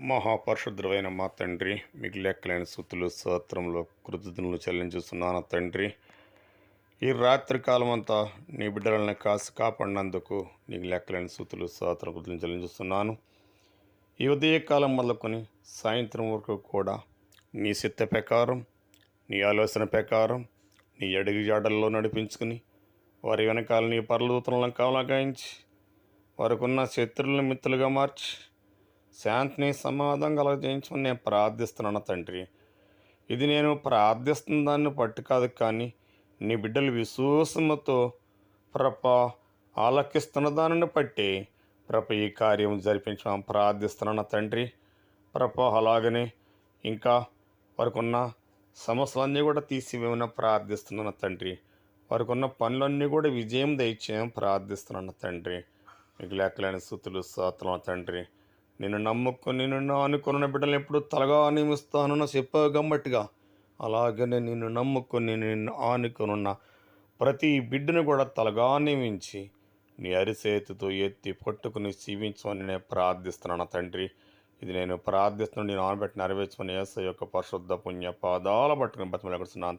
మహాపరిశుద్ధుడైన మా తండ్రి, మీకు లెక్కలేని స్తుతులు స్తోత్రములు కృతజ్ఞతలు చెల్లించుస్తున్నాను తండ్రి. ఈ రాత్రి కాలం అంతా నీ బిడ్డలను కాసి కాపాడినందుకు నీకు లెక్కలేని స్తుతులు స్తోత్రం కృతజ్ఞతలు చెల్లించుస్తున్నాను. ఈ ఉదయకాలం మొదలుకొని సాయంత్రం వరకు కూడా నీ చిత్త ప్రకారం, నీ ఆలోచన ప్రకారం, నీ అడుగు జాడల్లో నడిపించుకుని వారి వెనకాల నీ పరలోతులను కావలాగాయించి వారికి ఉన్న శత్రువులను మిత్రులుగా మార్చి శాంతిని సమాధానం కలగజేయించమని నేను ప్రార్థిస్తున్నాను తండ్రి. ఇది నేను ప్రార్థిస్తున్న దాన్ని పట్టు కాదు, కానీ నీ బిడ్డలు విశ్వాసముతో ఆలకిస్తున్న దానిని బట్టి ఈ కార్యం జరిపించమని ప్రార్థిస్తున్నాను తండ్రి. అలాగనే ఇంకా వారికి ఉన్న సమస్యలన్నీ కూడా తీసివేమని ప్రార్థిస్తున్నాను తండ్రి. వారికి ఉన్న పనులన్నీ కూడా విజయం దయచేయమని ప్రార్థిస్తున్నాను తండ్రి. మీకు లెక్కలేని స్తుతులు స్తోత్రం తండ్రి. నిన్ను నమ్ముకొని నిన్ను ఆనుకున్న బిడ్డలను ఎప్పుడు తలగా నియమిస్తానని చెప్పావు గమ్మట్టుగా, అలాగనే నిన్ను నమ్ముకొని నిన్ను ఆనుకున్న ప్రతి బిడ్డను కూడా తలగా నియమించి నీ అరిచేతితో ఎత్తి పట్టుకుని జీవించమని నేను ప్రార్థిస్తున్నాను తండ్రి. ఇది నేను ప్రార్థిస్తున్నాను, నేను ఆనబెట్టి నెరవేర్చమని యేసు యొక్క పరిశుద్ధ పుణ్య పాదాల పట్టుకుని బతిమలాడుతున్నాను.